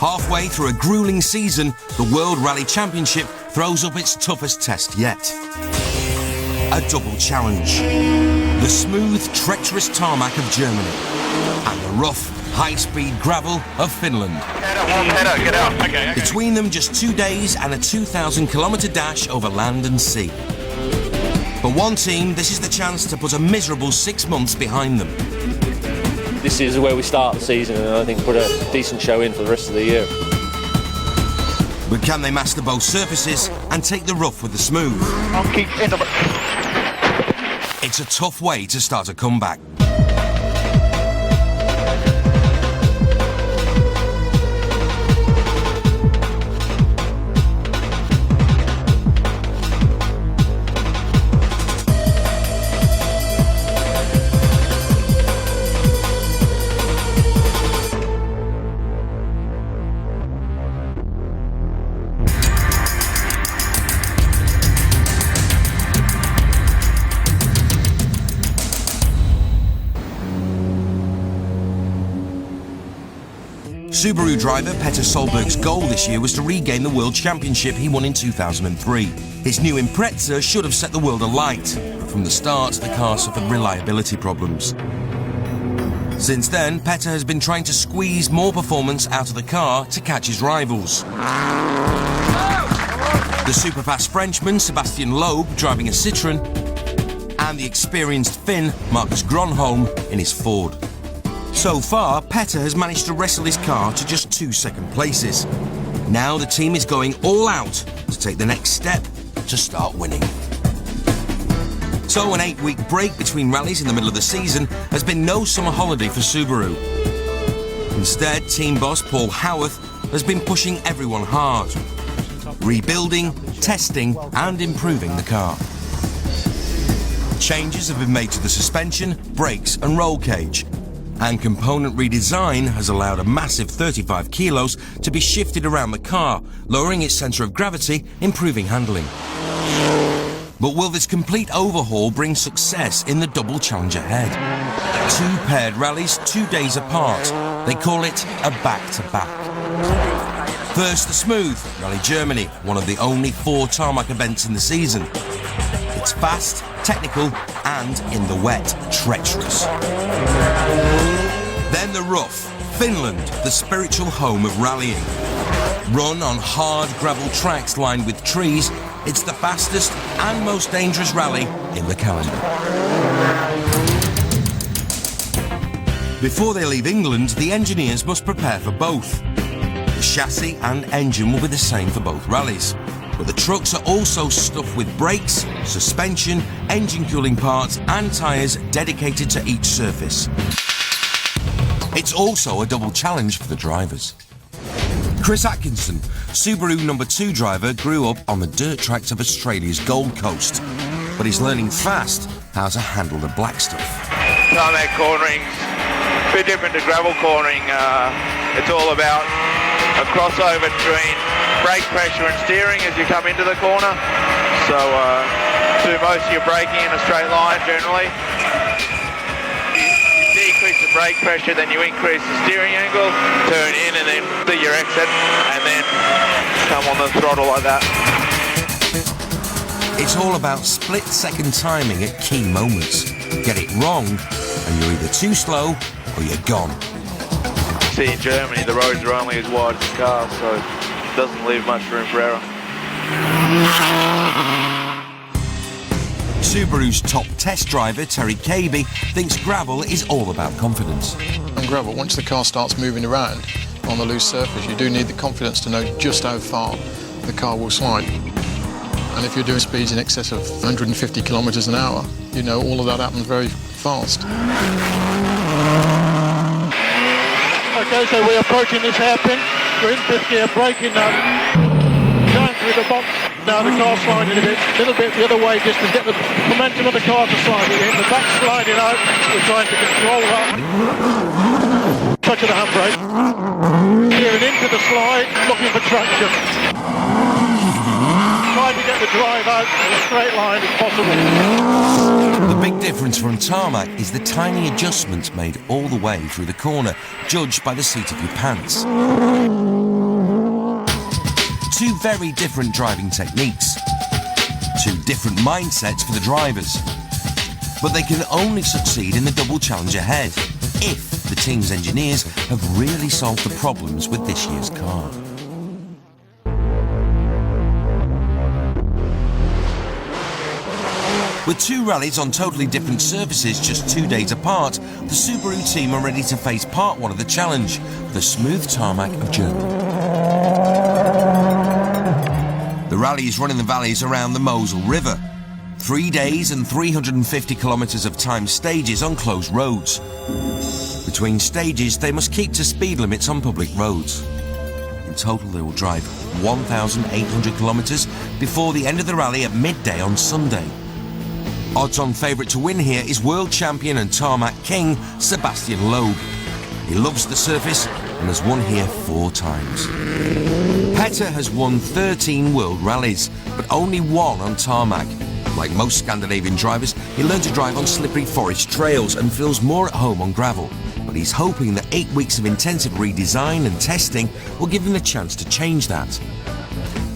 Halfway through a gruelling season, the World Rally Championship throws up its toughest test yet. A double challenge. The smooth, treacherous tarmac of Germany and the rough, high-speed gravel of Finland. Get out. Okay. Between them, just 2 days and a 2,000-kilometre dash over land and sea. For one team, this is the chance to put a miserable 6 months behind them. This is where we start the season, and I think put a decent show in for the rest of the year. But can they master both surfaces and take the rough with the smooth? I'll keep in the... It's a tough way to start a comeback. Subaru driver Petter Solberg's goal this year was to regain the World Championship he won in 2003. His new Impreza should have set the world alight, but from the start the car suffered reliability problems. Since then, Petter has been trying to squeeze more performance out of the car to catch his rivals. The superfast Frenchman Sébastien Loeb driving a Citroën, and the experienced Finn Marcus Gronholm in his Ford. So far, Petter has managed to wrestle his car to just 2 second places. Now the team is going all out to take the next step to start winning. So an 8-week break between rallies in the middle of the season has been no summer holiday for Subaru. Instead, team boss Paul Howarth has been pushing everyone hard, rebuilding, testing and improving the car. Changes have been made to the suspension, brakes and roll cage. And component redesign has allowed a massive 35 kilos to be shifted around the car, lowering its centre of gravity, improving handling. But will this complete overhaul bring success in the double challenge ahead? 2 paired rallies, 2 days apart. They call it a back-to-back. First, the Smooth, Rally Germany, one of the only 4 tarmac events in the season. It's fast, technical, and in the wet, treacherous. Then the Rough, Finland, the spiritual home of rallying. Run on hard gravel tracks lined with trees, it's the fastest and most dangerous rally in the calendar. Before they leave England, the engineers must prepare for both. The chassis and engine will be the same for both rallies. But the trucks are also stuffed with brakes, suspension, engine cooling parts and tyres dedicated to each surface. It's also a double challenge for the drivers. Chris Atkinson, Subaru number 2 driver, grew up on the dirt tracks of Australia's Gold Coast, but he's learning fast how to handle the black stuff. Tarmac cornering, a bit different to gravel cornering. It's all about a crossover between brake pressure and steering as you come into the corner. So do most of your braking in a straight line generally. You decrease the brake pressure, then you increase the steering angle, turn in and then do your exit, and then come on the throttle like that. It's all about split-second timing at key moments. Get it wrong, and you're either too slow or you're gone. See, in Germany, the roads are only as wide as the car, so it doesn't leave much room for error. Subaru's top test driver, Terry Cabey, thinks gravel is all about confidence. On gravel, once the car starts moving around on the loose surface, you do need the confidence to know just how far the car will slide. And if you're doing speeds in excess of 150 kilometres an hour, you know all of that happens very fast. Okay, so we're approaching this hairpin. We're in 5th gear, braking now. Going through the box. Now the car sliding a little bit the other way just to get the momentum of the car to slide in. The back sliding out. We're trying to control that. Touch of the handbrake. Steering into the slide, looking for traction. Trying to get the drive out in a straight line if possible. The big difference from tarmac is the tiny adjustments made all the way through the corner, judged by the seat of your pants. two very different driving techniques. Two different mindsets for the drivers. But they can only succeed in the double challenge ahead if the team's engineers have really solved the problems with this year's car. With two rallies on totally different surfaces just 2 days apart, the Subaru team are ready to face part one of the challenge, the smooth tarmac of Germany. The rally is run in the valleys around the Mosel River. 3 days and 350 kilometres of timed stages on closed roads. Between stages, they must keep to speed limits on public roads. In total, they will drive 1,800 kilometres before the end of the rally at midday on Sunday. Odds-on favourite to win here is world champion and tarmac king Sebastian Loeb. He loves the surface and has won here 4 times. Petter has won 13 world rallies, but only one on tarmac. Like most Scandinavian drivers, he learned to drive on slippery forest trails and feels more at home on gravel. But he's hoping that 8 weeks of intensive redesign and testing will give him the chance to change that.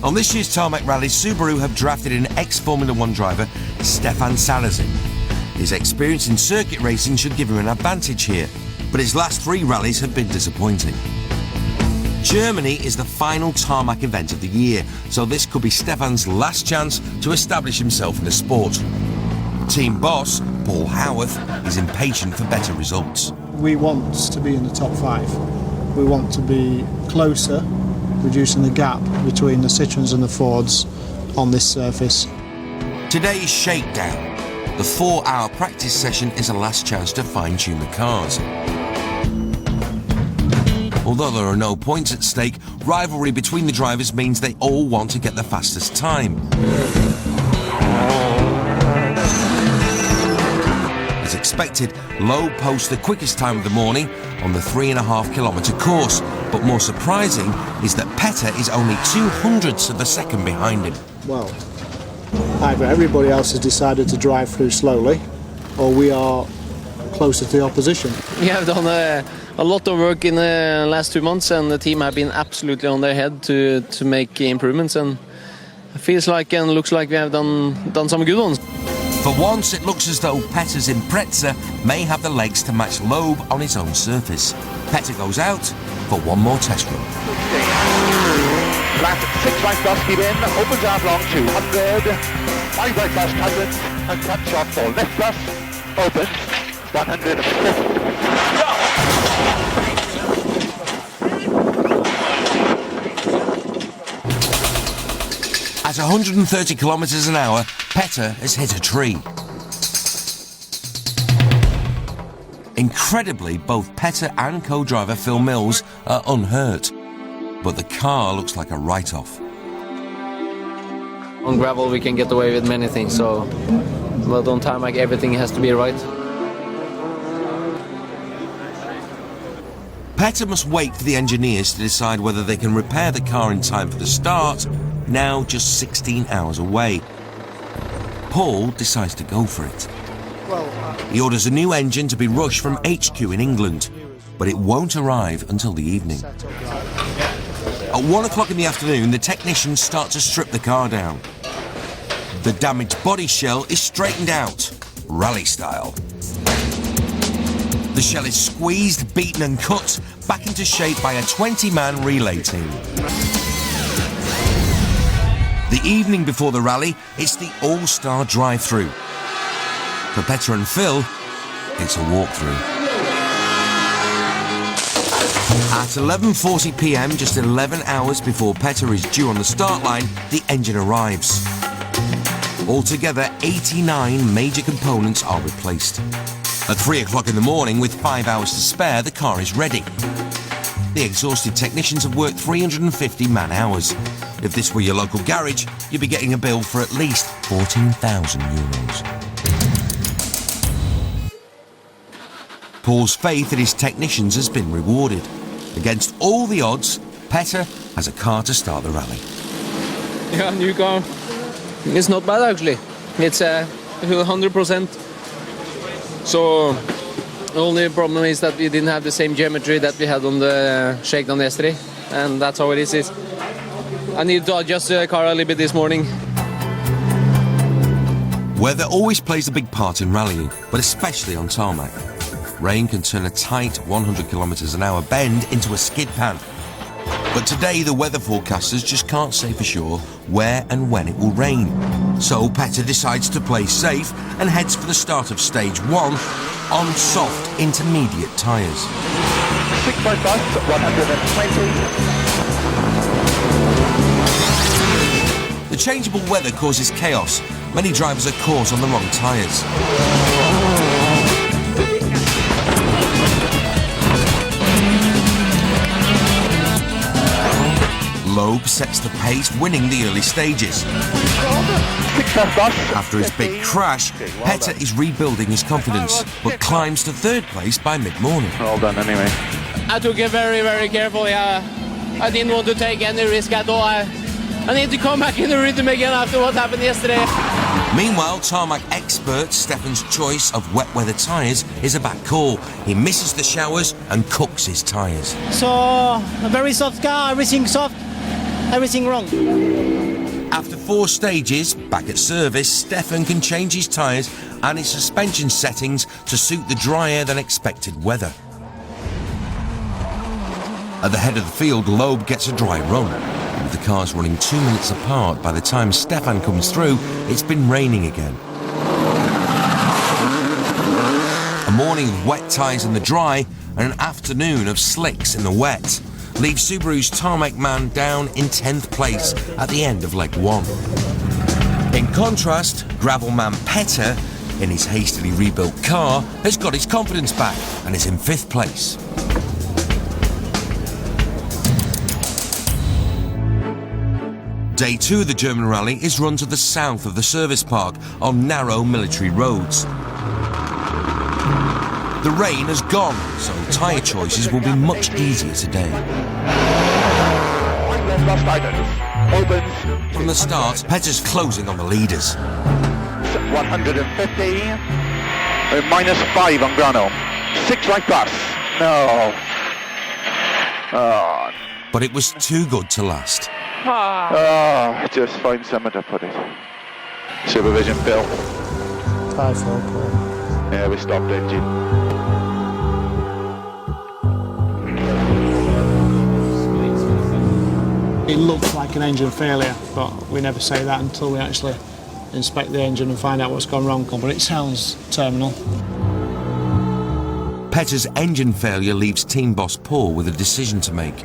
On this year's tarmac rally, Subaru have drafted an ex-Formula 1 driver, Stefan Salazin. His experience in circuit racing should give him an advantage here, but his last 3 rallies have been disappointing. Germany is the final tarmac event of the year, so this could be Stefan's last chance to establish himself in the sport. Team boss, Paul Howarth, is impatient for better results. We want to be in the top 5. We want to be closer, reducing the gap between the Citroens and the Fords on this surface. Today's shakedown. The 4-hour practice session is a last chance to fine-tune the cars. Although there are no points at stake, rivalry between the drivers means they all want to get the fastest time. As expected, Loeb posts the quickest time of the morning on the 3.5 kilometre course, but more surprising is that Petter is only 200ths of a second behind him. Well, either everybody else has decided to drive through slowly, or we are closer to the opposition. We have done a lot of work in the last 2 months, and the team have been absolutely on their head to make improvements, and it feels like and looks like we have done some good ones. For once, it looks as though Petter's Impreza may have the legs to match Loeb on his own surface. Petter goes out for one more test run. Flat 6 right plus, keep in, opens out long 200, 5 right plus, tightens, and cut short ball left plus, opens, 150. At 130 kilometres an hour, Petter has hit a tree. Incredibly, both Petter and co-driver Phil Mills are unhurt, but the car looks like a write-off. On gravel we can get away with many things, but on tarmac everything has to be right. Petter must wait for the engineers to decide whether they can repair the car in time for the start, now just 16 hours away. Paul decides to go for it. He orders a new engine to be rushed from HQ in England, but it won't arrive until the evening. At 1 o'clock in the afternoon, the technicians start to strip the car down. The damaged body shell is straightened out, rally style. The shell is squeezed, beaten and cut back into shape by a 20-man relay team. The evening before the rally, it's the all-star drive-through. For Petter and Phil, it's a walkthrough. At 11:40 p.m, just 11 hours before Petter is due on the start line, the engine arrives. Altogether, 89 major components are replaced. At 3 o'clock in the morning, with 5 hours to spare, the car is ready. The exhausted technicians have worked 350 man-hours. If this were your local garage, you'd be getting a bill for at least €14,000. Paul's faith in his technicians has been rewarded. Against all the odds, Petter has a car to start the rally. Yeah, new car. It's not bad actually. It's 100%. So the only problem is that we didn't have the same geometry that we had on the shakedown yesterday, and that's how it is. I need to adjust the car a little bit this morning. Weather always plays a big part in rallying, but especially on tarmac. Rain can turn a tight 100 km/h bend into a skid pan. But today the weather forecasters just can't say for sure where and when it will rain. So Petter decides to play safe and heads for the start of stage 1 on soft intermediate tyres. 6 right bus, 120. The changeable weather causes chaos. Many drivers are caught on the wrong tyres. Loeb sets the pace, winning the early stages. After his big crash, Petter is rebuilding his confidence, but climbs to third place by mid-morning. Well done anyway. I took it very, very carefully. I didn't want to take any risk at all. I need to come back in the rhythm again after what happened yesterday. Meanwhile, tarmac expert Stefan's choice of wet weather tyres is a bad call. He misses the showers and cooks his tyres. So, a very soft car, everything soft, everything wrong. After 4 stages, back at service, Stefan can change his tyres and his suspension settings to suit the drier than expected weather. At the head of the field, Loeb gets a dry run. With the cars running 2 minutes apart, by the time Stefan comes through, it's been raining again. A morning of wet tyres in the dry and an afternoon of slicks in the wet leaves Subaru's tarmac man down in 10th place at the end of leg 1. In contrast, gravel man Petter, in his hastily rebuilt car, has got his confidence back and is in 5th place. Day 2 of the German rally is run to the south of the service park on narrow military roads. The rain has gone, so tyre choices will be much easier today. From the start, Petter's closing on the leaders. 150. -5 on Grano. 6 right bus. No. Oh. But it was too good to last. Oh, just find somewhere to put it. Supervision, Bill. 5-4. Yeah, we stopped engine. It looks like an engine failure, but we never say that until we actually inspect the engine and find out what's gone wrong. But it sounds terminal. Petter's engine failure leaves team boss Paul with a decision to make.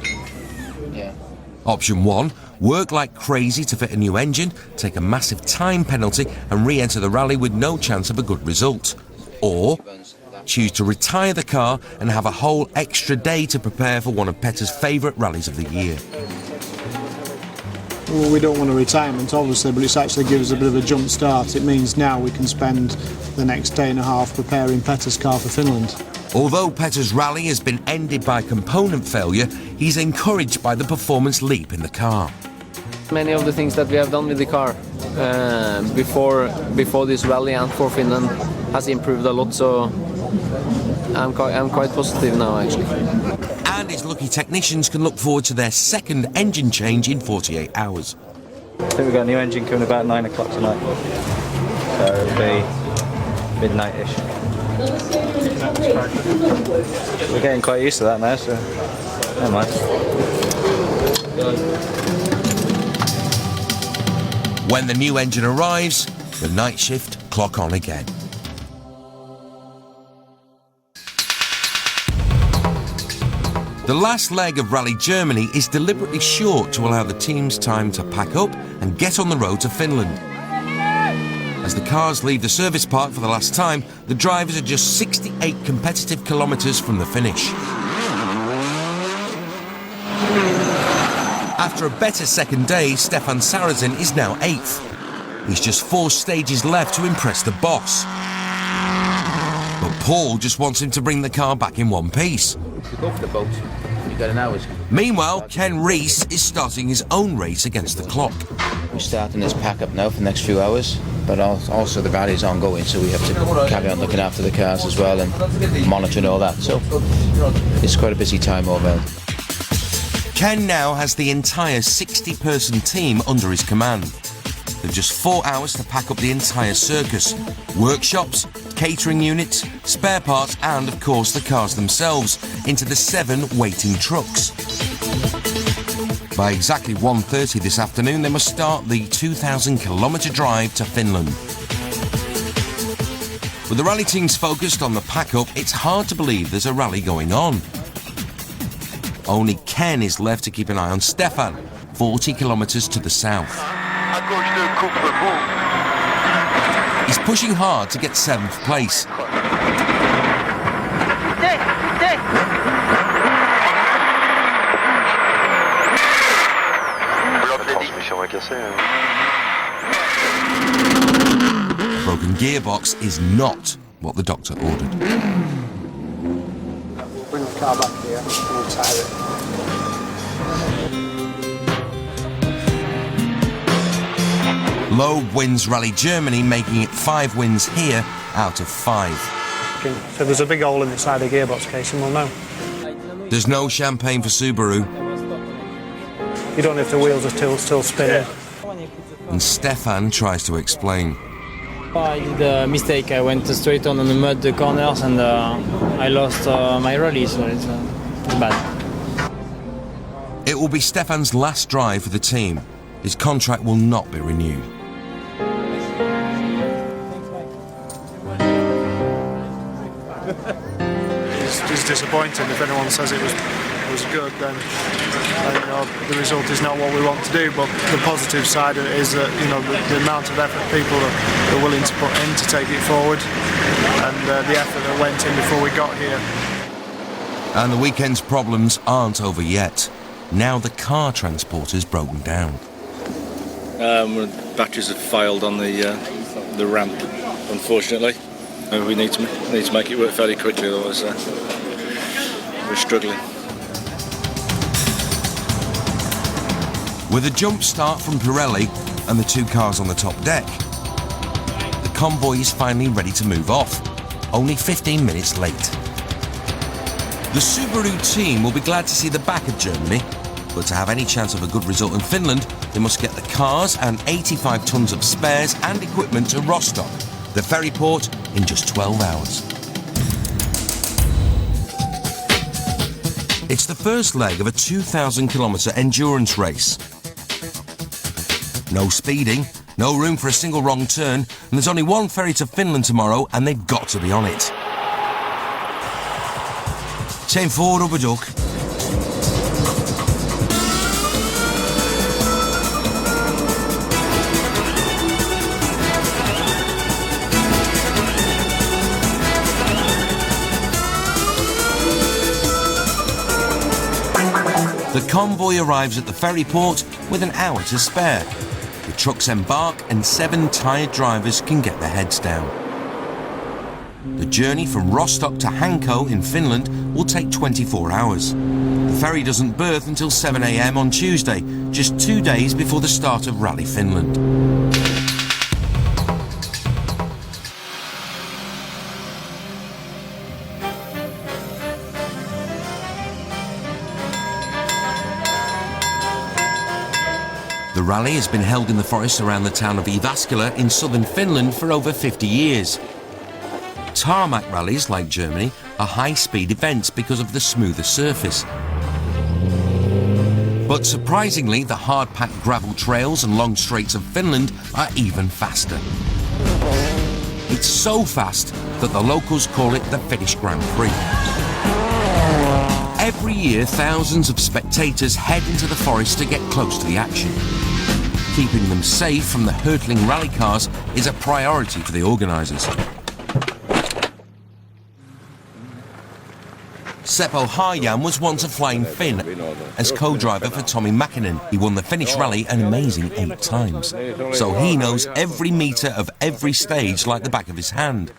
Option 1, work like crazy to fit a new engine, take a massive time penalty and re-enter the rally with no chance of a good result. Or choose to retire the car and have a whole extra day to prepare for one of Petter's favourite rallies of the year. Well, we don't want a retirement, obviously, but it actually gives us a bit of a jump start. It means now we can spend the next day and a half preparing Petter's car for Finland. Although Petter's rally has been ended by component failure, he's encouraged by the performance leap in the car. Many of the things that we have done with the car before this rally and for Finland has improved a lot, so I'm quite positive now, actually. And his lucky technicians can look forward to their second engine change in 48 hours. I think we've got a new engine coming about 9 o'clock tonight, so it'll be midnight-ish. We're getting quite used to that now, so never mind. When the new engine arrives, the night shift clock on again. The last leg of Rally Germany is deliberately short to allow the teams time to pack up and get on the road to Finland. As the cars leave the service park for the last time, the drivers are just 68 competitive kilometres from the finish. After a better second day, Stefan Sarazen is now 8th. He's just 4 stages left to impress the boss. But Paul just wants him to bring the car back in one piece. Go for the boat. You got an hour's. Meanwhile, Ken Rees is starting his own race against the clock. We're starting this pack-up now for the next few hours, but also the rally's ongoing, so we have to carry on looking after the cars as well and monitoring all that. So it's quite a busy time over. Ken now has the entire 60-person team under his command. They've just 4 hours to pack up the entire circus. Workshops, catering units, spare parts and, of course, the cars themselves into the 7 waiting trucks. By exactly 1:30 this afternoon, they must start the 2,000-kilometre drive to Finland. With the rally teams focused on the pack-up, it's hard to believe there's a rally going on. Only Ken is left to keep an eye on Stefan, 40 kilometres to the south. He's pushing hard to get 7th place. A broken gearbox is not what the doctor ordered. We'll bring the car back here and we'll tire it. Loeb wins Rally Germany, making it 5 wins here out of 5. If there's a big hole in the side of the gearbox casing, we'll know. There's no champagne for Subaru. You don't know if the wheels are still spinning. And Stefan tries to explain. I did a mistake. I went straight on the mud, the corners, and I lost my rally, so it's bad. It will be Stefan's last drive for the team. His contract will not be renewed. It's disappointing. If anyone says it was good, then you know, the result is not what we want to do. But the positive side of it is that, you know, the amount of effort people are willing to put in to take it forward, and the effort that went in before we got here. And the weekend's problems aren't over yet. Now the car transporter's broken down. Batteries have failed on the ramp, unfortunately. We need to make it work fairly quickly, otherwise we're struggling. With a jump start from Pirelli and the 2 cars on the top deck, the convoy is finally ready to move off, only 15 minutes late. The Subaru team will be glad to see the back of Germany, but to have any chance of a good result in Finland, they must get the cars and 85 tons of spares and equipment to Rostock, the ferry port, in just 12 hours. It's the first leg of a 2,000-kilometre endurance race. No speeding, no room for a single wrong turn, and there's only 1 ferry to Finland tomorrow, and they've got to be on it. Zijn voor op het doek. The convoy arrives at the ferry port with an hour to spare. The trucks embark and 7 tired drivers can get their heads down. The journey from Rostock to Hanko in Finland will take 24 hours. The ferry doesn't berth until 7 a.m. on Tuesday, just 2 days before the start of Rally Finland. The rally has been held in the forest around the town of Jyväskylä in southern Finland for over 50 years. Tarmac rallies, like Germany, are high-speed events because of the smoother surface. But surprisingly, the hard-packed gravel trails and long straights of Finland are even faster. It's so fast that the locals call it the Finnish Grand Prix. Every year, thousands of spectators head into the forest to get close to the action. Keeping them safe from the hurtling rally cars is a priority for the organisers. Seppo Harjan was once a flying Finn as co-driver for Tommi Mäkinen. He won the Finnish rally an amazing 8 times. So he knows every metre of every stage like the back of his hand.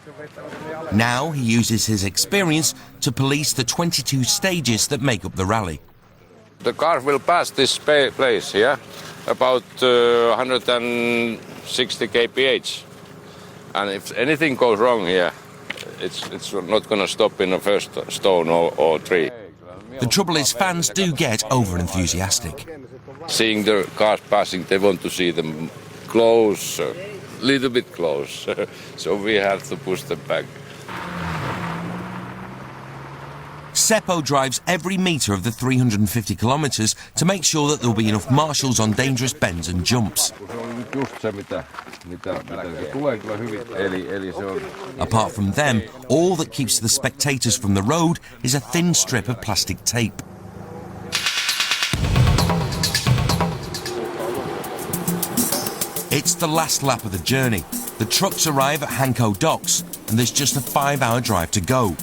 Now he uses his experience to police the 22 stages that make up the rally. The car will pass this place here, about 160 kph. And if anything goes wrong here, it's not going to stop in the first stone or tree. The trouble is fans do get over-enthusiastic. Seeing the cars passing, they want to see them close, a little bit close. So we have to push them back. Seppo drives every metre of the 350 kilometres to make sure that there'll be enough marshals on dangerous bends and jumps. Apart from them, all that keeps the spectators from the road is a thin strip of plastic tape. It's the last lap of the journey. The trucks arrive at Hanko Docks and there's just a 5-hour drive to go.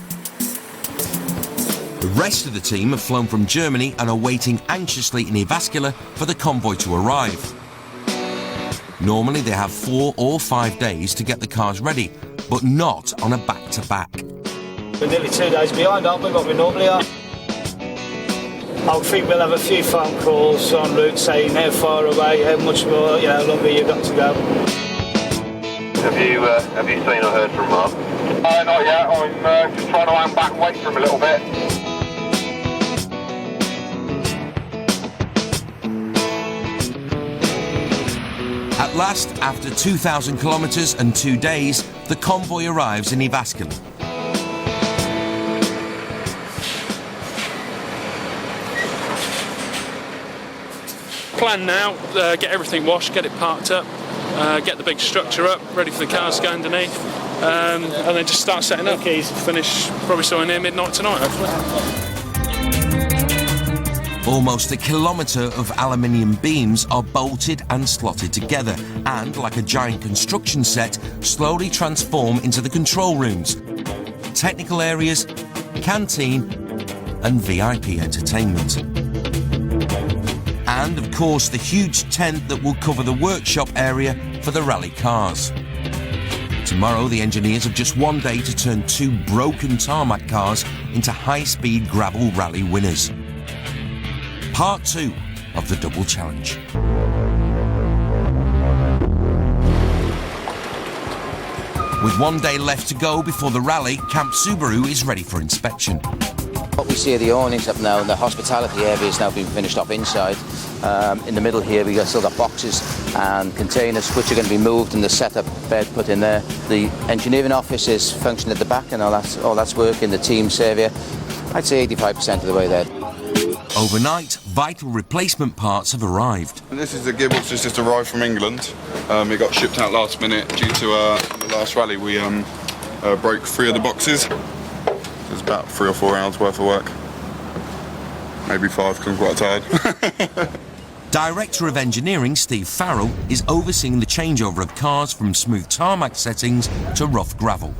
The rest of the team have flown from Germany and are waiting anxiously in Jyväskylä for the convoy to arrive. Normally they have 4 or 5 days to get the cars ready, but not on a back-to-back. We're nearly 2 days behind, aren't we, what we normally are? I think we'll have a few phone calls en route saying how far away, how much more, longer you've got to go. Have you seen or heard from Mark? Not yet. I'm just trying to hang back and wait for him a little bit. At last, after 2,000 kilometres and 2 days, the convoy arrives in Jyväskylä. Plan now, get everything washed, get it parked up, get the big structure up, ready for the cars to go underneath, and then just start setting up. Finish probably somewhere near midnight tonight, hopefully. Almost a kilometre of aluminium beams are bolted and slotted together and, like a giant construction set, slowly transform into the control rooms, technical areas, canteen and VIP entertainment. And, of course, the huge tent that will cover the workshop area for the rally cars. Tomorrow, the engineers have just 1 day to turn 2 broken tarmac cars into high-speed gravel rally winners. Part 2 of the Double Challenge. With 1 day left to go before the rally, Camp Subaru is ready for inspection. What we see are the awnings up now, and the hospitality area is now being finished off inside. In the middle here, we still got boxes and containers which are going to be moved, and the setup bed put in there. The engineering office is functioning at the back, and all that's working. The team's area, I'd say 85% of the way there. Overnight, vital replacement parts have arrived. This is the gearbox that's just arrived from England. It got shipped out last minute due to the last rally. We broke 3 of the boxes. There's about 3 or 4 hours worth of work. Maybe 5 because I'm quite tired. Director of Engineering Steve Farrell is overseeing the changeover of cars from smooth tarmac settings to rough gravel.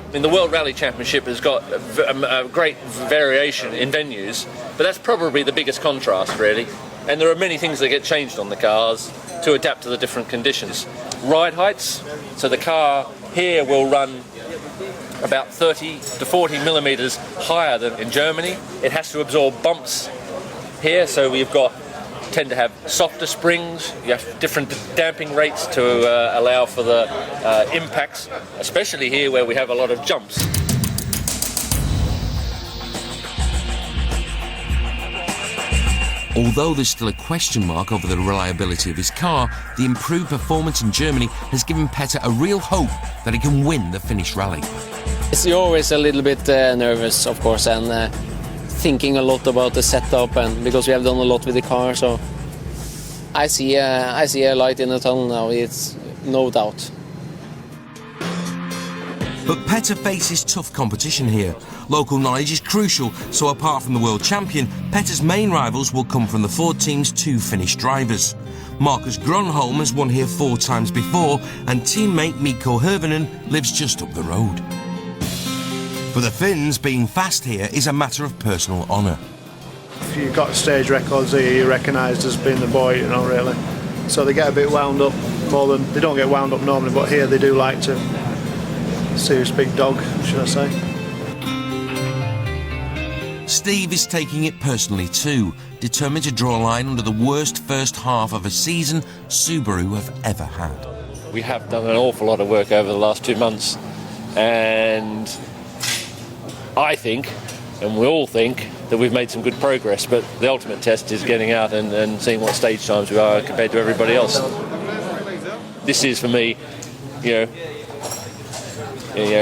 I mean, the World Rally Championship has got a great variation in venues, but that's probably the biggest contrast, really. And there are many things that get changed on the cars to adapt to the different conditions. Ride heights, so the car here will run about 30 to 40 millimetres higher than in Germany. It has to absorb bumps here, so we've tend to have softer springs. You have different damping rates to allow for the impacts, especially here where we have a lot of jumps. Although there's still a question mark over the reliability of his car, the improved performance in Germany has given Petter a real hope that he can win the Finnish rally. You're always a little bit nervous, of course, and thinking a lot about the setup, and because we have done a lot with the car, so I see a light in the tunnel now. It's no doubt. But Petter faces tough competition here. Local knowledge is crucial, so apart from the world champion, Petter's main rivals will come from the Ford team's 2 Finnish drivers. Marcus Gronholm has won here 4 times before, and teammate Mikko Hirvonen lives just up the road. For the Finns, being fast here is a matter of personal honour. If you've got stage records here, you're recognised as being the boy, really. So they get a bit wound up more than... They don't get wound up normally, but here they do like to see who's big dog, should I say. Steve is taking it personally too, determined to draw a line under the worst first half of a season Subaru have ever had. We have done an awful lot of work over the last 2 months, and I think, and we all think, that we've made some good progress, but the ultimate test is getting out and seeing what stage times we are compared to everybody else. This is, for me,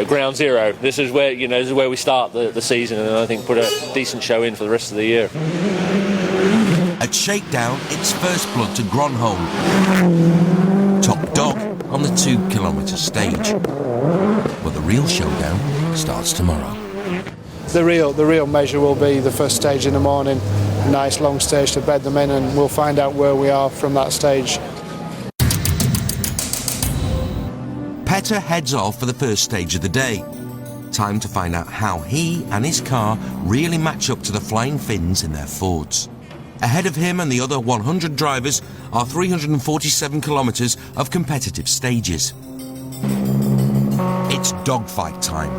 ground zero. This is where this is where we start the season, and I think put a decent show in for the rest of the year. At Shakedown, it's first blood to Gronholm. Top dog on the 2 kilometre stage. But the real showdown starts tomorrow. The real measure will be the first stage in the morning. A nice long stage to bed them in, and we'll find out where we are from that stage. Petter heads off for the first stage of the day. Time to find out how he and his car really match up to the Flying Finns in their Fords. Ahead of him and the other 100 drivers are 347 kilometres of competitive stages. It's dogfight time.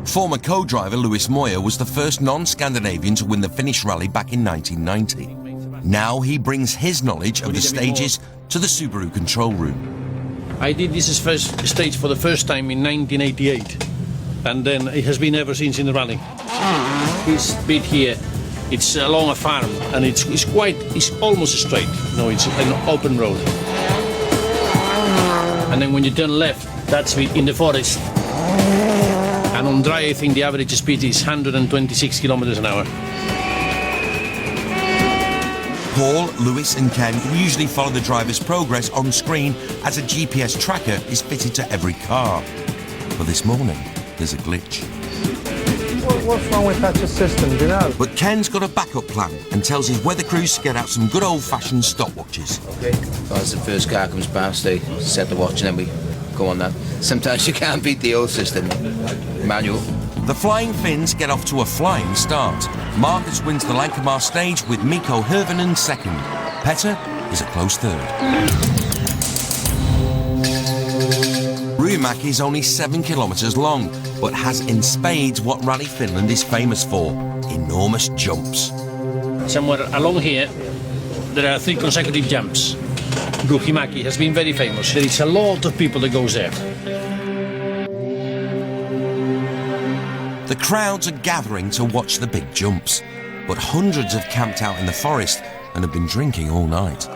Former co-driver Lewis Moyer was the first non-Scandinavian to win the Finnish rally back in 1990. Now he brings his knowledge of the stages to the Subaru control room. I did this first stage for the first time in 1988, and then it has been ever since in the rally. This bit here, it's along a farm, and it's almost straight. No, it's an open road. And then when you turn left, that's in the forest. And on dry, I think the average speed is 126 kilometers an hour. Paul, Lewis and Ken usually follow the driver's progress on screen as a GPS tracker is fitted to every car. But this morning, there's a glitch. What's wrong with that system, do you know? But Ken's got a backup plan and tells his weather crews to get out some good old-fashioned stopwatches. Okay. As the first car comes past, they set the watch and then we go on that. Sometimes you can't beat the old system, manual. The Flying Finns get off to a flying start. Marcus wins the Lankamar stage with Mikko Hirvonen second. Petter is a close third. Ruumäki is only 7 kilometres long, but has in spades what Rally Finland is famous for: enormous jumps. Somewhere along here, there are 3 consecutive jumps. Ruumäki has been very famous. There is a lot of people that goes there. The crowds are gathering to watch the big jumps, but hundreds have camped out in the forest and have been drinking all night.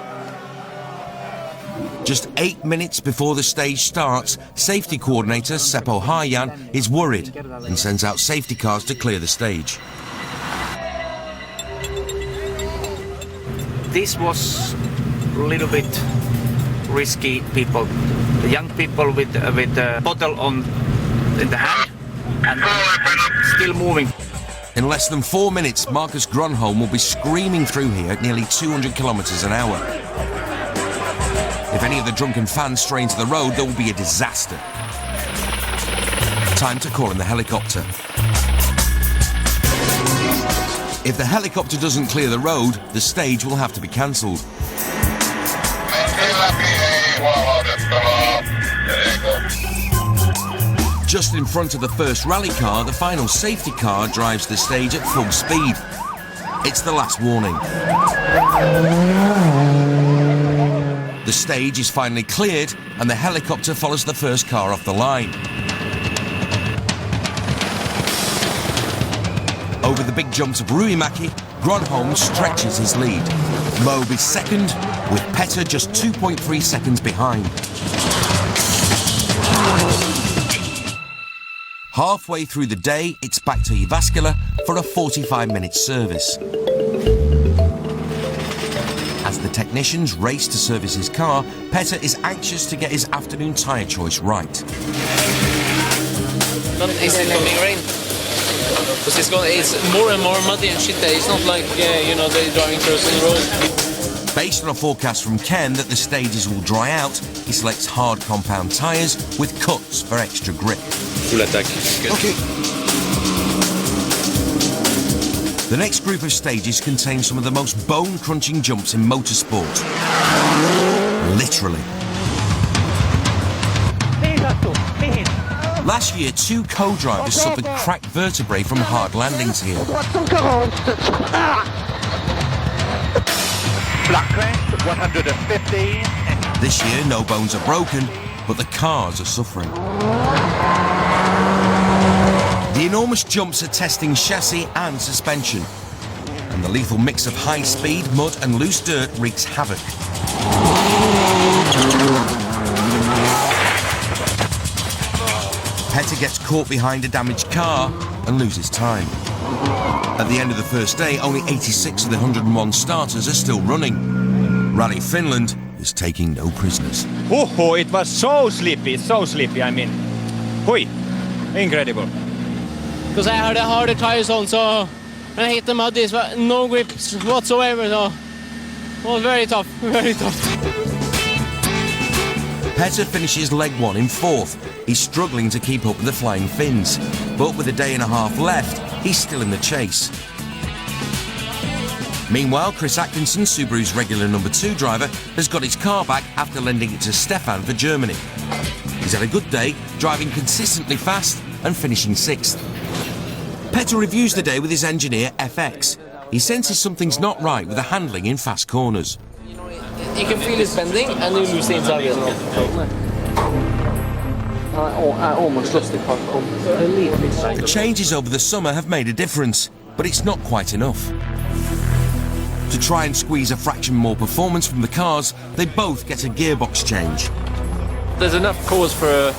Just 8 minutes before the stage starts, safety coordinator Seppo Harjan is worried and sends out safety cars to clear the stage. This was a little bit risky people. The young people with a bottle in the hand and still moving. In less than 4 minutes, Marcus Gronholm will be screaming through here at nearly 200 kilometres an hour. If any of the drunken fans stray into the road, there will be a disaster. Time to call in the helicopter. If the helicopter doesn't clear the road, the stage will have to be cancelled. Just in front of the first rally car, the final safety car drives the stage at full speed. It's the last warning. The stage is finally cleared and the helicopter follows the first car off the line. Over the big jumps of Ruumäki, Gronholm stretches his lead. Loeb is second, with Petter just 2.3 seconds behind. Halfway through the day, it's back to Jyväskylä for a 45-minute service. As the technicians race to service his car, Petter is anxious to get his afternoon tyre choice right. Is it coming rain? Because it's more and more muddy and shit there. It's not like, they're driving across the road. Based on a forecast from Ken that the stages will dry out, he selects hard compound tyres with cuts for extra grip. Full attack. Okay. The next group of stages contains some of the most bone-crunching jumps in motorsport. Literally. Last year, 2 co-drivers suffered cracked vertebrae from hard landings here. Black crest, 115. This year, no bones are broken, but the cars are suffering. The enormous jumps are testing chassis and suspension, and the lethal mix of high speed, mud and loose dirt wreaks havoc. Petr gets caught behind a damaged car and loses time. At the end of the first day, only 86 of the 101 starters are still running. Rally Finland is taking no prisoners. It was so sleepy, I mean. Hui, incredible. Because I had a harder tires on, so when I hit the mud, this was no grips whatsoever, so it was very tough, very tough. Petr finishes leg one in fourth. He's struggling to keep up with the Flying Finns, but with a day and a half left, he's still in the chase. Meanwhile, Chris Atkinson, Subaru's regular number 2 driver, has got his car back after lending it to Stefan for Germany. He's had a good day, driving consistently fast and finishing 6th. Petr reviews the day with his engineer, FX. He senses something's not right with the handling in fast corners. You can feel it bending and you lose the inside wheel. I almost lost the car completely. Changes over the summer have made a difference, but it's not quite enough. To try and squeeze a fraction more performance from the cars, they both get a gearbox change. There's enough cause for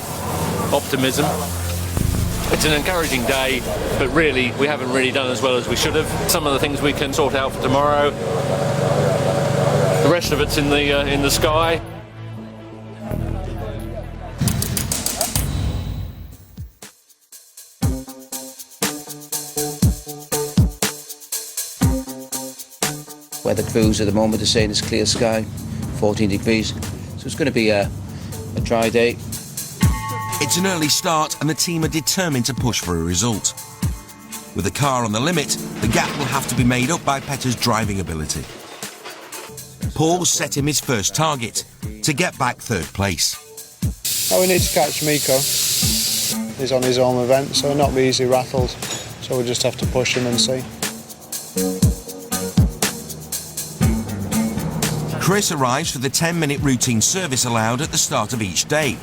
optimism. It's an encouraging day, but really we haven't really done as well as we should have. Some of the things we can sort out for tomorrow. The rest of it's in the sky. Weather crews at the moment are saying it's clear sky, 14 degrees. So it's going to be a dry day. It's an early start and the team are determined to push for a result. With the car on the limit, the gap will have to be made up by Petr's driving ability. Paul's set him his first target, to get back 3rd place. Oh, we need to catch Miko. He's on his own event, so he'll not be easily rattled. So we'll just have to push him and see. Chris arrives for the 10-minute routine service allowed at the start of each day.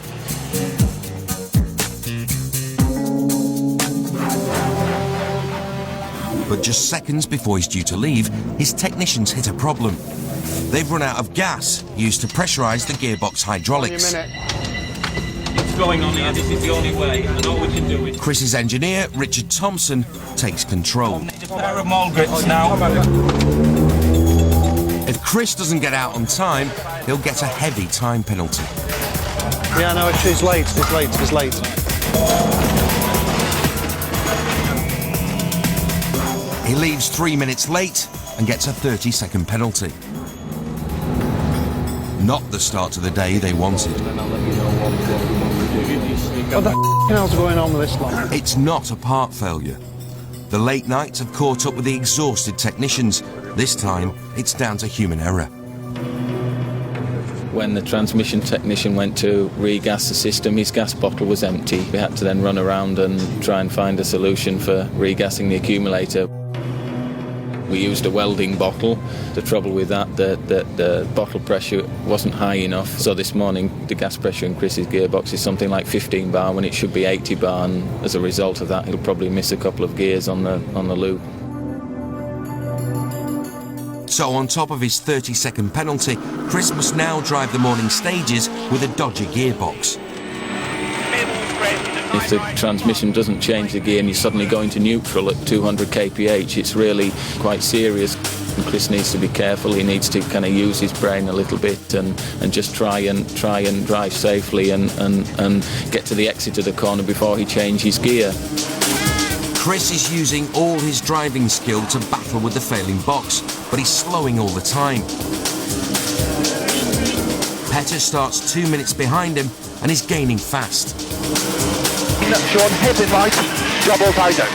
But just seconds before he's due to leave, his technicians hit a problem. They've run out of gas used to pressurise the gearbox hydraulics. It's going on here, this is the only way, and all we can do is... Chris's engineer, Richard Thompson, takes control. Pair of mole grips now. If Chris doesn't get out on time, he'll get a heavy time penalty. Yeah, no, it's late. He leaves 3 minutes late and gets a 30-second penalty. Not the start to the day they wanted. What the hell's going on with this one? It's not a part failure. The late nights have caught up with the exhausted technicians. This time, it's down to human error. When the transmission technician went to regas the system, his gas bottle was empty. We had to then run around and try and find a solution for regassing the accumulator. We used a welding bottle. The trouble with that, the bottle pressure wasn't high enough. So this morning, the gas pressure in Chris's gearbox is something like 15 bar when it should be 80 bar, and as a result of that, he'll probably miss a couple of gears on the loop. So on top of his 30-second penalty, Chris must now drive the morning stages with a dodgy gearbox. If the transmission doesn't change the gear and you suddenly go into neutral at 200 kph, it's really quite serious. And Chris needs to be careful. He needs to kind of use his brain a little bit and just try and drive safely and get to the exit of the corner before he changes gear. Chris is using all his driving skill to battle with the failing box, but he's slowing all the time. Petr starts 2 minutes behind him and is gaining fast. Sean, heading right, double tighter. 70,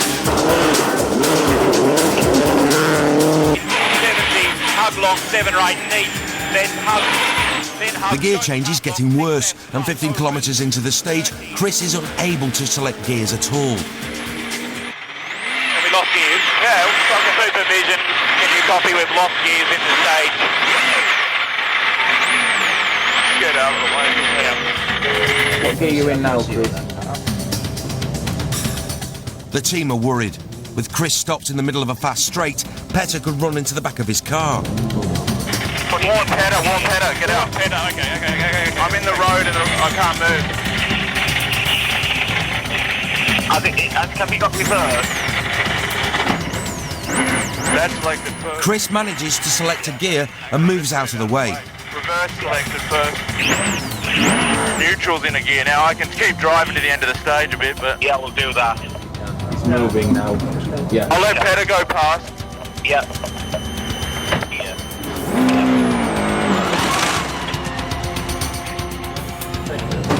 hug long, 7 right, 8, then hug. The gear change is getting worse, and 15 kilometres into the stage, Chris is unable to select gears at all. Have we lost gears? Yeah, from the supervision, can you copy we've lost gears in the stage? Get out of the way. Yeah. What gear are you in now, Chris? The team are worried. With Chris stopped in the middle of a fast straight, Petter could run into the back of his car. Warn Petter, get out. Petter, okay. I'm in the road and I can't move. Can we got reverse? That's selected first. Chris manages to select a gear and moves out of the way. Reverse selected first. Neutral's in a gear now. I can keep driving to the end of the stage a bit, but... Yeah, we'll do that. It's moving now. Yeah. I'll let Petter go past. Yeah.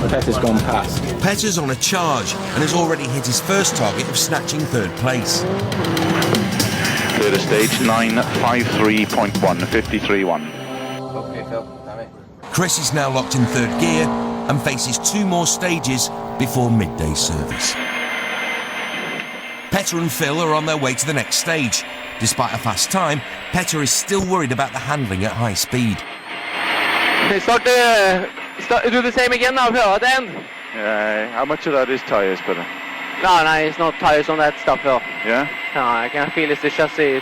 Petter's gone past. Petter's on a charge and has already hit his first target of snatching third place. Third stage, 953.1, 53.1. Okay, Phil. Chris is now locked in third gear and faces 2 more stages before midday service. Petter and Phil are on their way to the next stage. Despite a fast time, Petter is still worried about the handling at high speed. Okay, do the same again now, Phil, at the end. How much of that is tyres, Petter? No, it's not tires on that stuff, Phil. Yeah? No, I can feel it's the chassis.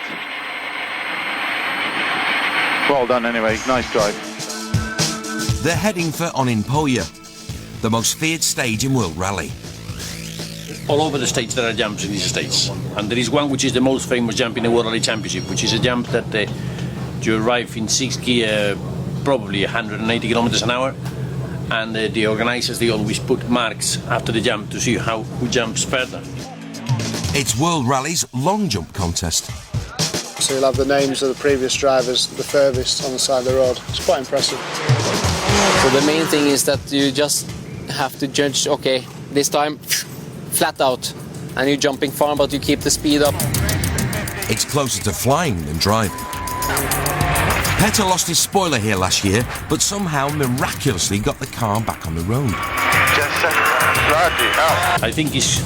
Well done anyway, nice drive. They're heading for Onimpoja, the most feared stage in World Rally. All over the States there are jumps in these states, and there is one which is the most famous jump in the World Rally Championship, which is a jump that you arrive in 6th gear, probably 180 kilometers an hour, and the organizers, they always put marks after the jump to see who jumps further. It's World Rally's long jump contest. So you'll have the names of the previous drivers, the furthest on the side of the road. It's quite impressive. So the main thing is that you just have to judge, okay, this time flat out, and you're jumping far, but you keep the speed up. It's closer to flying than driving. Petter lost his spoiler here last year, but somehow miraculously got the car back on the road. I think it's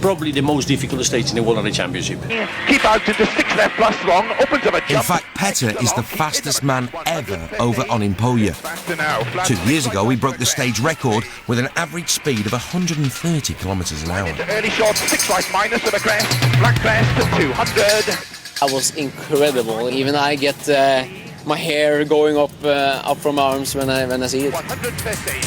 probably the most difficult stage in the World Rally Championship. Keep out into 6 left plus long, opens up a jump. In fact, Petter is the fastest man ever over Onimpoja. 2 years ago, he broke the stage record with an average speed of 130 kilometers an hour. Early short, 6 right minus with a crest, black crest to 200. That was incredible. Even I get my hair going up from my arms when I see it. 150,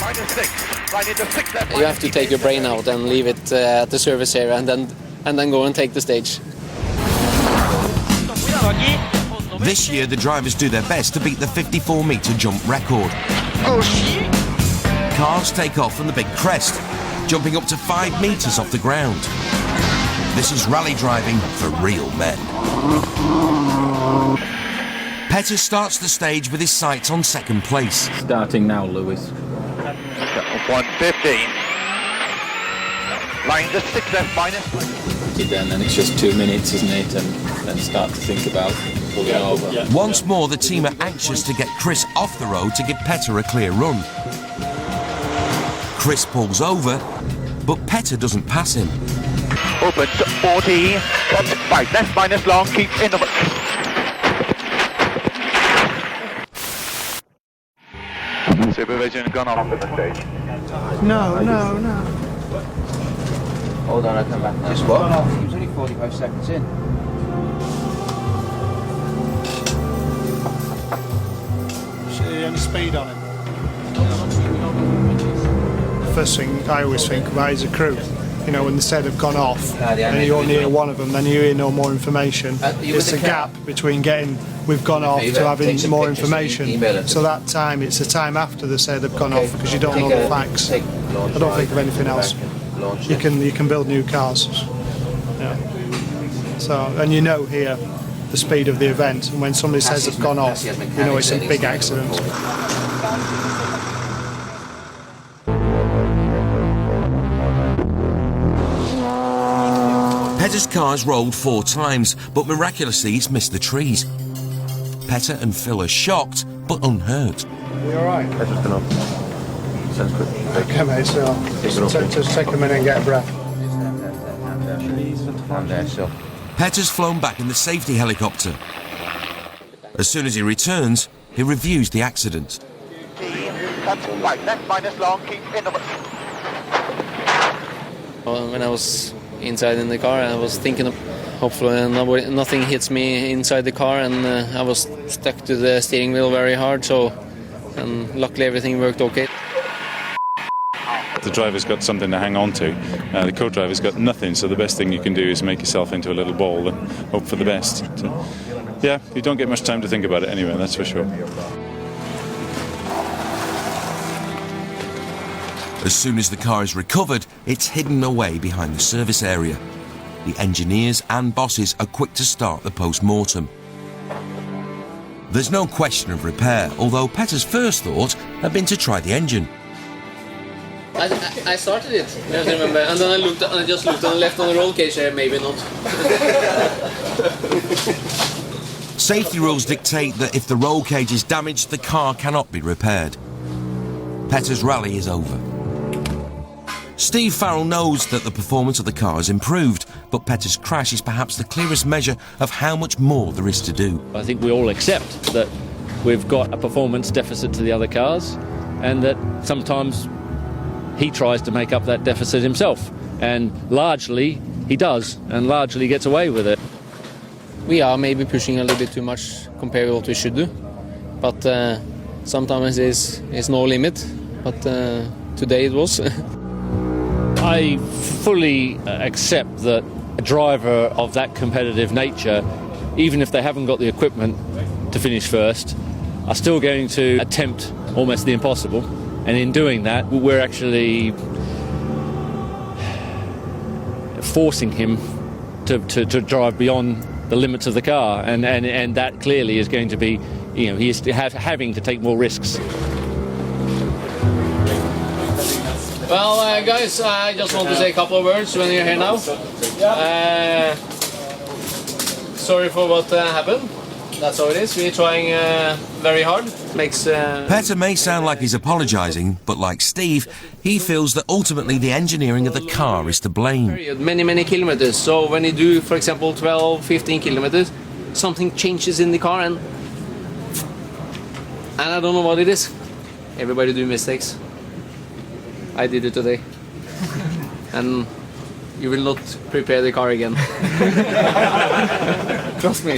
minus 6, right into 6 left. You have to take your brain out and leave it at the service area, and then go and take the stage. This year, the drivers do their best to beat the 54-metre jump record. Cars take off from the big crest, jumping up to 5 metres off the ground. This is rally driving for real men. Petter starts the stage with his sights on second place. Starting now, Lewis. 115. Line to 6 left minus. Then it's just 2 minutes, isn't it? And then start to think about pulling over. Once more, the team are anxious to get Chris off the road to give Petter a clear run. Chris pulls over, but Petter doesn't pass him. Open to 40, 5 left minus long, keep in the... Supervision gone off at the stage. No. Hold on, I'll come back now. Just what? He was only 45 seconds in. See any speed on him? The first thing I always think about is a crew. You know, when they said they've gone off, and you only hear one of them, then you hear no more information. It's a gap between getting we've gone off to having more information. So that time, it's the time after they say they've gone off because you don't know the facts. I don't think of anything else. You can build new cars. Yeah. So, and you know here the speed of the event, and when somebody says they've gone off, you know it's a big accident. Petter's car's rolled 4 times, but miraculously he's missed the trees. Petter and Phil are shocked, but unhurt. Are you alright? That's just enough. Sounds good. Okay, mate, so just take a minute and get a breath. And there, so. Petter's flown back in the safety helicopter. As soon as he returns, he reviews the accident. When I was inside in the car. I was thinking of hopefully nothing hits me inside the car, and I was stuck to the steering wheel very hard, and luckily everything worked okay. The driver's got something to hang on to. The co-driver's got nothing, so the best thing you can do is make yourself into a little ball and hope for the best. So, yeah, you don't get much time to think about it anyway, that's for sure. As soon as the car is recovered, it's hidden away behind the service area. The engineers and bosses are quick to start the post-mortem. There's no question of repair, although Petter's first thought had been to try the engine. I started it, I remember, and then I just looked on the left on the roll cage there, maybe not. Safety rules dictate that if the roll cage is damaged, the car cannot be repaired. Petter's rally is over. Steve Farrell knows that the performance of the car has improved, but Petter's crash is perhaps the clearest measure of how much more there is to do. I think we all accept that we've got a performance deficit to the other cars, and that sometimes he tries to make up that deficit himself, and largely he does, and largely gets away with it. We are maybe pushing a little bit too much compared to what we should do, but sometimes there's no limit, but today it was. I fully accept that a driver of that competitive nature, even if they haven't got the equipment to finish first, are still going to attempt almost the impossible. And in doing that, we're actually forcing him to drive beyond the limits of the car, and that clearly is going to be, he is having to take more risks. Well, guys, I just want to say a couple of words when you're here now. Sorry for what happened. That's how it is. We're trying very hard. Petter may sound like he's apologising, but like Steve, he feels that ultimately the engineering of the car is to blame. Many kilometers. So when you do, for example, 12, 15 kilometers, something changes in the car, and I don't know what it is. Everybody do mistakes. I did it today. And you will not prepare the car again. Trust me.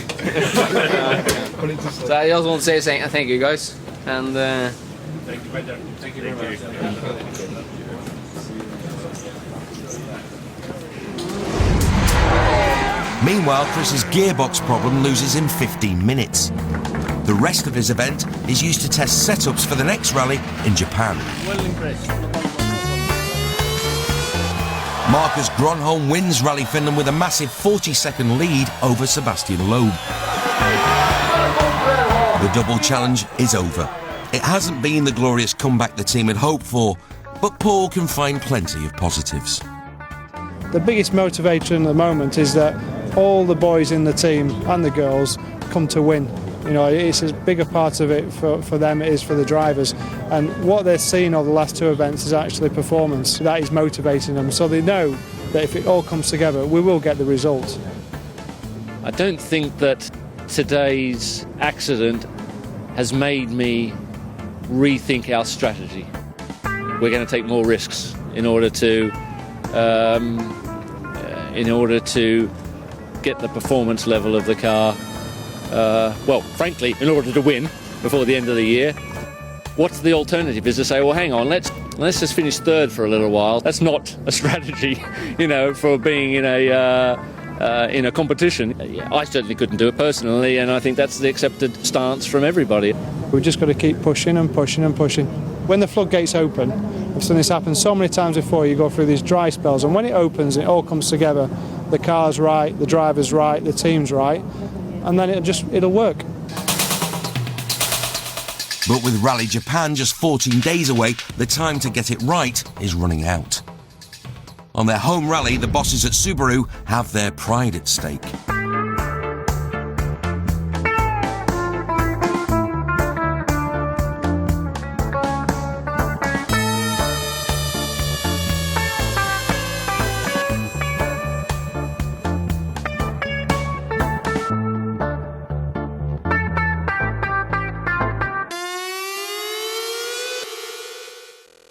So I just want to say thank you, guys. And thank you, Petter. Thank you very much. Meanwhile, Chris's gearbox problem loses him 15 minutes. The rest of his event is used to test setups for the next rally in Japan. Well impressed. Marcus Gronholm wins Rally Finland with a massive 40-second lead over Sebastian Loeb. The double challenge is over. It hasn't been the glorious comeback the team had hoped for, but Paul can find plenty of positives. The biggest motivator in the moment is that all the boys in the team and the girls come to win. You know, it's as big a part of it for them it is for the drivers. And what they're seeing over the last two events is actually performance. That is motivating them. So they know that if it all comes together, we will get the result. I don't think that today's accident has made me rethink our strategy. We're going to take more risks in order to get the performance level of the car. Well, frankly, in order to win before the end of the year. What's the alternative? Is to say, well, hang on, let's just finish third for a little while. That's not a strategy, for being in a competition. I certainly couldn't do it personally, and I think that's the accepted stance from everybody. We've just got to keep pushing and pushing and pushing. When the floodgates open, I've seen this happen so many times before, you go through these dry spells, and when it opens, it all comes together. The car's right, the driver's right, the team's right, and then it'll work. But with Rally Japan just 14 days away, the time to get it right is running out. On their home rally, the bosses at Subaru have their pride at stake.